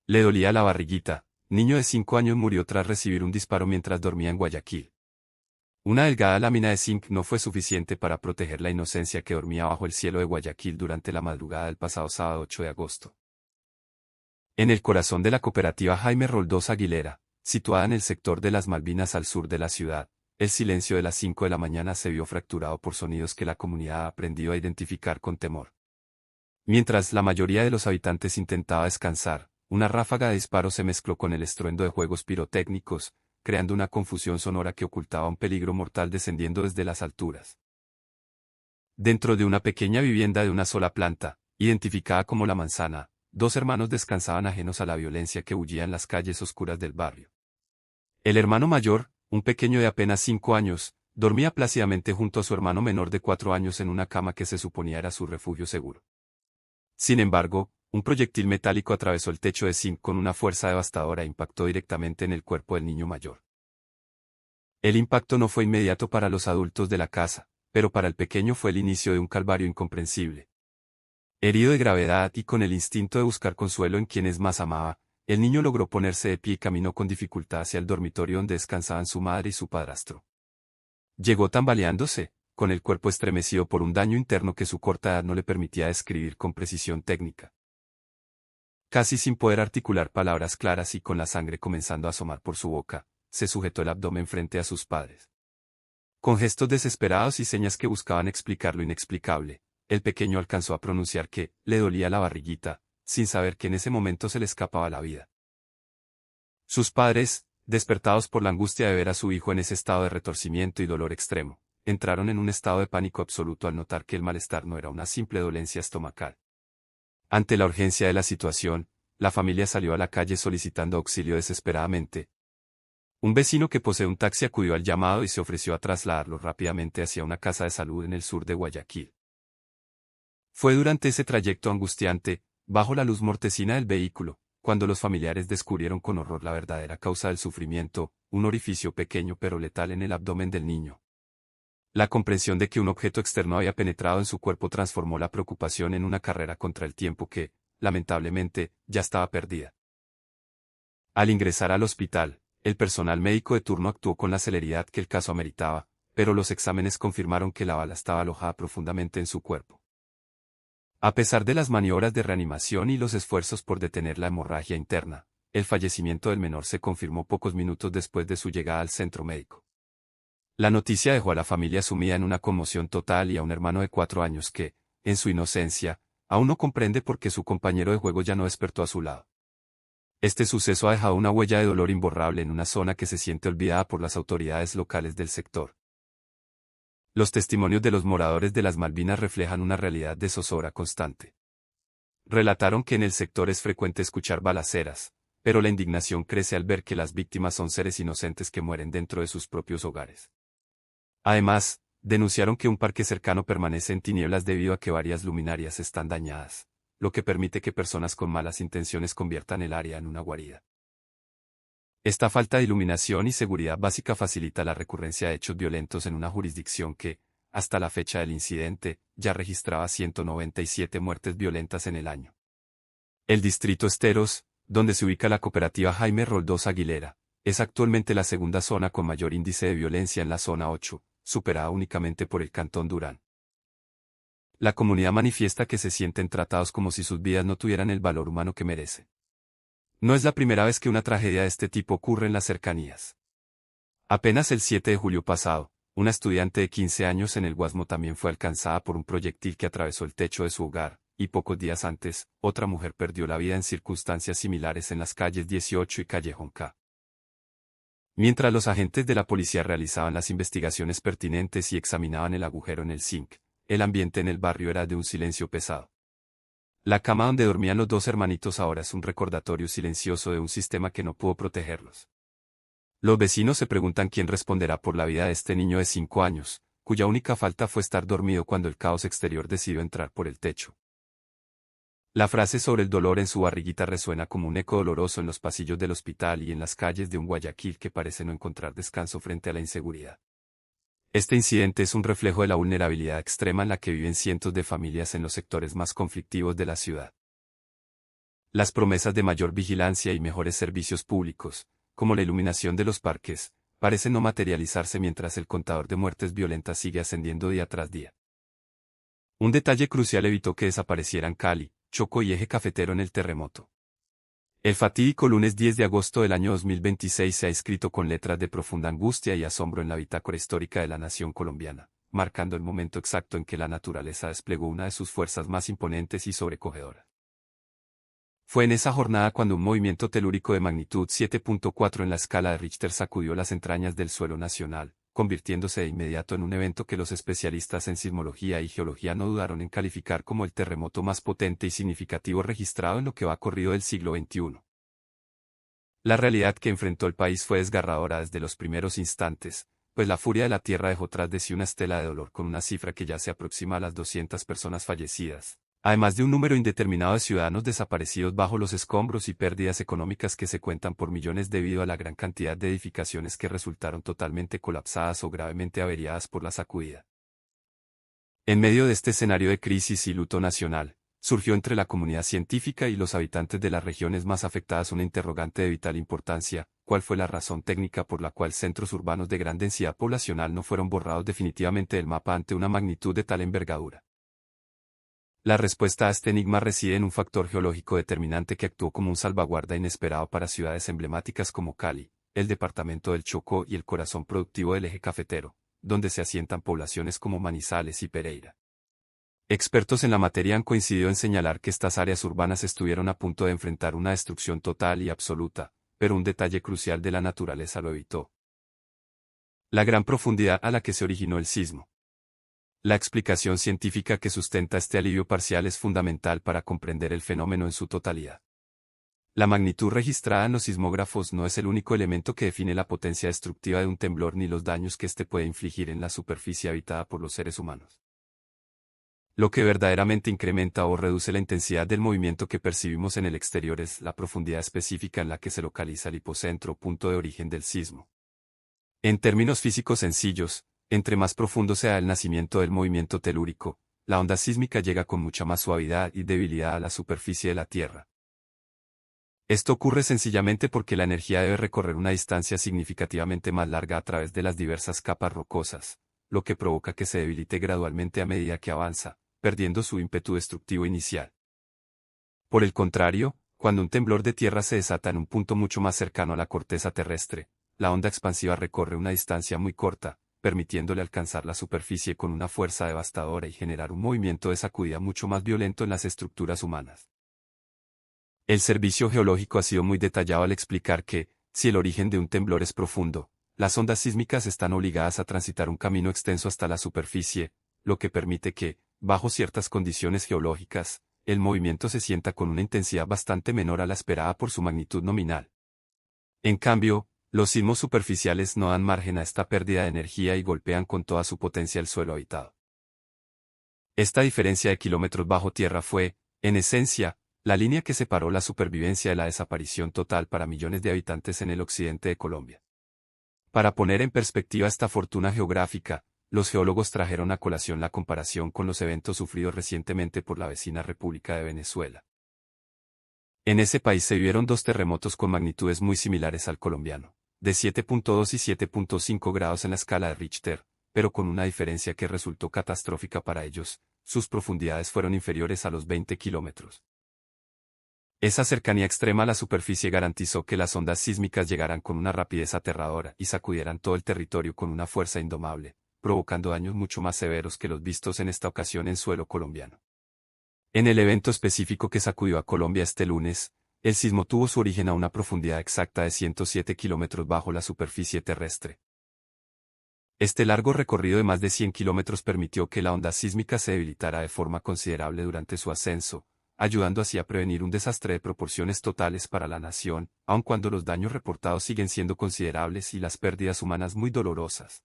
Le dolía la barriguita. Niño de 5 años murió tras recibir un disparo mientras dormía en Guayaquil. Una delgada lámina de zinc no fue suficiente para proteger la inocencia que dormía bajo el cielo de Guayaquil durante la madrugada del pasado sábado 8 de agosto. En el corazón de la cooperativa Jaime Roldós Aguilera, situada en el sector de las Malvinas al sur de la ciudad, el silencio de las 5 de la mañana se vio fracturado por sonidos que la comunidad ha aprendido a identificar con temor. Mientras la mayoría de los habitantes intentaba descansar, una ráfaga de disparos se mezcló con el estruendo de juegos pirotécnicos, creando una confusión sonora que ocultaba un peligro mortal descendiendo desde las alturas. Dentro de una pequeña vivienda de una sola planta, identificada como La Manzana, dos hermanos descansaban ajenos a la violencia que bullía en las calles oscuras del barrio. El hermano mayor, un pequeño de apenas 5 años, dormía plácidamente junto a su hermano menor de 4 años en una cama que se suponía era su refugio seguro. Sin embargo, un proyectil metálico atravesó el techo de zinc con una fuerza devastadora e impactó directamente en el cuerpo del niño mayor. El impacto no fue inmediato para los adultos de la casa, pero para el pequeño fue el inicio de un calvario incomprensible. Herido de gravedad y con el instinto de buscar consuelo en quienes más amaba, el niño logró ponerse de pie y caminó con dificultad hacia el dormitorio donde descansaban su madre y su padrastro. Llegó tambaleándose, con el cuerpo estremecido por un daño interno que su corta edad no le permitía describir con precisión técnica. Casi sin poder articular palabras claras y con la sangre comenzando a asomar por su boca, se sujetó el abdomen frente a sus padres. Con gestos desesperados y señas que buscaban explicar lo inexplicable, el pequeño alcanzó a pronunciar que le dolía la barriguita, sin saber que en ese momento se le escapaba la vida. Sus padres, despertados por la angustia de ver a su hijo en ese estado de retorcimiento y dolor extremo, entraron en un estado de pánico absoluto al notar que el malestar no era una simple dolencia estomacal. Ante la urgencia de la situación, la familia salió a la calle solicitando auxilio desesperadamente. Un vecino que posee un taxi acudió al llamado y se ofreció a trasladarlo rápidamente hacia una casa de salud en el sur de Guayaquil. Fue durante ese trayecto angustiante, bajo la luz mortecina del vehículo, cuando los familiares descubrieron con horror la verdadera causa del sufrimiento, un orificio pequeño pero letal en el abdomen del niño. La comprensión de que un objeto externo había penetrado en su cuerpo transformó la preocupación en una carrera contra el tiempo que, lamentablemente, ya estaba perdida. Al ingresar al hospital, el personal médico de turno actuó con la celeridad que el caso ameritaba, pero los exámenes confirmaron que la bala estaba alojada profundamente en su cuerpo. A pesar de las maniobras de reanimación y los esfuerzos por detener la hemorragia interna, el fallecimiento del menor se confirmó pocos minutos después de su llegada al centro médico. La noticia dejó a la familia sumida en una conmoción total y a un hermano de 4 años que, en su inocencia, aún no comprende por qué su compañero de juego ya no despertó a su lado. Este suceso ha dejado una huella de dolor imborrable en una zona que se siente olvidada por las autoridades locales del sector. Los testimonios de los moradores de las Malvinas reflejan una realidad de zozobra constante. Relataron que en el sector es frecuente escuchar balaceras, pero la indignación crece al ver que las víctimas son seres inocentes que mueren dentro de sus propios hogares. Además, denunciaron que un parque cercano permanece en tinieblas debido a que varias luminarias están dañadas, lo que permite que personas con malas intenciones conviertan el área en una guarida. Esta falta de iluminación y seguridad básica facilita la recurrencia de hechos violentos en una jurisdicción que, hasta la fecha del incidente, ya registraba 197 muertes violentas en el año. El distrito Esteros, donde se ubica la cooperativa Jaime Roldós Aguilera, es actualmente la segunda zona con mayor índice de violencia en la zona 8, superada únicamente por el cantón Durán. La comunidad manifiesta que se sienten tratados como si sus vidas no tuvieran el valor humano que merece. No es la primera vez que una tragedia de este tipo ocurre en las cercanías. Apenas el 7 de julio pasado, una estudiante de 15 años en el Guasmo también fue alcanzada por un proyectil que atravesó el techo de su hogar, y pocos días antes, otra mujer perdió la vida en circunstancias similares en las calles 18 y Callejón K. Mientras los agentes de la policía realizaban las investigaciones pertinentes y examinaban el agujero en el zinc, el ambiente en el barrio era de un silencio pesado. La cama donde dormían los dos hermanitos ahora es un recordatorio silencioso de un sistema que no pudo protegerlos. Los vecinos se preguntan quién responderá por la vida de este niño de 5 años, cuya única falta fue estar dormido cuando el caos exterior decidió entrar por el techo. La frase sobre el dolor en su barriguita resuena como un eco doloroso en los pasillos del hospital y en las calles de un Guayaquil que parece no encontrar descanso frente a la inseguridad. Este incidente es un reflejo de la vulnerabilidad extrema en la que viven cientos de familias en los sectores más conflictivos de la ciudad. Las promesas de mayor vigilancia y mejores servicios públicos, como la iluminación de los parques, parecen no materializarse mientras el contador de muertes violentas sigue ascendiendo día tras día. Un detalle crucial evitó que desaparecieran Cali, Chocó y Eje Cafetero en el terremoto. El fatídico lunes 10 de agosto del año 2026 se ha escrito con letras de profunda angustia y asombro en la bitácora histórica de la nación colombiana, marcando el momento exacto en que la naturaleza desplegó una de sus fuerzas más imponentes y sobrecogedoras. Fue en esa jornada cuando un movimiento telúrico de magnitud 7.4 en la escala de Richter sacudió las entrañas del suelo nacional, convirtiéndose de inmediato en un evento que los especialistas en sismología y geología no dudaron en calificar como el terremoto más potente y significativo registrado en lo que va corrido del siglo XXI. La realidad que enfrentó el país fue desgarradora desde los primeros instantes, pues la furia de la tierra dejó tras de sí una estela de dolor con una cifra que ya se aproxima a las 200 personas fallecidas, además de un número indeterminado de ciudadanos desaparecidos bajo los escombros y pérdidas económicas que se cuentan por millones debido a la gran cantidad de edificaciones que resultaron totalmente colapsadas o gravemente averiadas por la sacudida. En medio de este escenario de crisis y luto nacional, surgió entre la comunidad científica y los habitantes de las regiones más afectadas una interrogante de vital importancia: ¿cuál fue la razón técnica por la cual centros urbanos de gran densidad poblacional no fueron borrados definitivamente del mapa ante una magnitud de tal envergadura? La respuesta a este enigma reside en un factor geológico determinante que actuó como un salvaguarda inesperado para ciudades emblemáticas como Cali, el departamento del Chocó y el corazón productivo del eje cafetero, donde se asientan poblaciones como Manizales y Pereira. Expertos en la materia han coincidido en señalar que estas áreas urbanas estuvieron a punto de enfrentar una destrucción total y absoluta, pero un detalle crucial de la naturaleza lo evitó: la gran profundidad a la que se originó el sismo. La explicación científica que sustenta este alivio parcial es fundamental para comprender el fenómeno en su totalidad. La magnitud registrada en los sismógrafos no es el único elemento que define la potencia destructiva de un temblor ni los daños que éste puede infligir en la superficie habitada por los seres humanos. Lo que verdaderamente incrementa o reduce la intensidad del movimiento que percibimos en el exterior es la profundidad específica en la que se localiza el hipocentro o punto de origen del sismo. En términos físicos sencillos, entre más profundo sea el nacimiento del movimiento telúrico, la onda sísmica llega con mucha más suavidad y debilidad a la superficie de la Tierra. Esto ocurre sencillamente porque la energía debe recorrer una distancia significativamente más larga a través de las diversas capas rocosas, lo que provoca que se debilite gradualmente a medida que avanza, perdiendo su ímpetu destructivo inicial. Por el contrario, cuando un temblor de tierra se desata en un punto mucho más cercano a la corteza terrestre, la onda expansiva recorre una distancia muy corta, permitiéndole alcanzar la superficie con una fuerza devastadora y generar un movimiento de sacudida mucho más violento en las estructuras humanas. El servicio geológico ha sido muy detallado al explicar que, si el origen de un temblor es profundo, las ondas sísmicas están obligadas a transitar un camino extenso hasta la superficie, lo que permite que, bajo ciertas condiciones geológicas, el movimiento se sienta con una intensidad bastante menor a la esperada por su magnitud nominal. En cambio, los sismos superficiales no dan margen a esta pérdida de energía y golpean con toda su potencia el suelo habitado. Esta diferencia de kilómetros bajo tierra fue, en esencia, la línea que separó la supervivencia de la desaparición total para millones de habitantes en el occidente de Colombia. Para poner en perspectiva esta fortuna geográfica, los geólogos trajeron a colación la comparación con los eventos sufridos recientemente por la vecina República de Venezuela. En ese país se vivieron dos terremotos con magnitudes muy similares al colombiano, de 7.2 y 7.5 grados en la escala de Richter, pero con una diferencia que resultó catastrófica para ellos: sus profundidades fueron inferiores a los 20 kilómetros. Esa cercanía extrema a la superficie garantizó que las ondas sísmicas llegaran con una rapidez aterradora y sacudieran todo el territorio con una fuerza indomable, provocando daños mucho más severos que los vistos en esta ocasión en suelo colombiano. En el evento específico que sacudió a Colombia este lunes, el sismo tuvo su origen a una profundidad exacta de 107 kilómetros bajo la superficie terrestre. Este largo recorrido de más de 100 kilómetros permitió que la onda sísmica se debilitara de forma considerable durante su ascenso, ayudando así a prevenir un desastre de proporciones totales para la nación, aun cuando los daños reportados siguen siendo considerables y las pérdidas humanas muy dolorosas.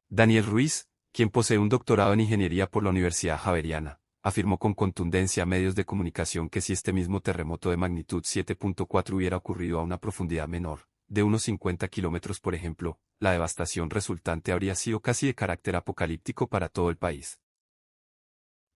Daniel Ruiz, quien posee un doctorado en ingeniería por la Universidad Javeriana, afirmó con contundencia a medios de comunicación que si este mismo terremoto de magnitud 7.4 hubiera ocurrido a una profundidad menor, de unos 50 kilómetros por ejemplo, la devastación resultante habría sido casi de carácter apocalíptico para todo el país.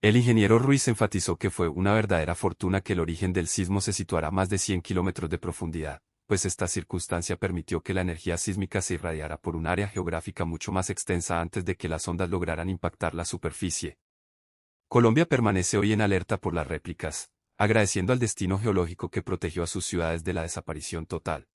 El ingeniero Ruiz enfatizó que fue una verdadera fortuna que el origen del sismo se situara a más de 100 kilómetros de profundidad, pues esta circunstancia permitió que la energía sísmica se irradiara por un área geográfica mucho más extensa antes de que las ondas lograran impactar la superficie. Colombia permanece hoy en alerta por las réplicas, agradeciendo al destino geológico que protegió a sus ciudades de la desaparición total.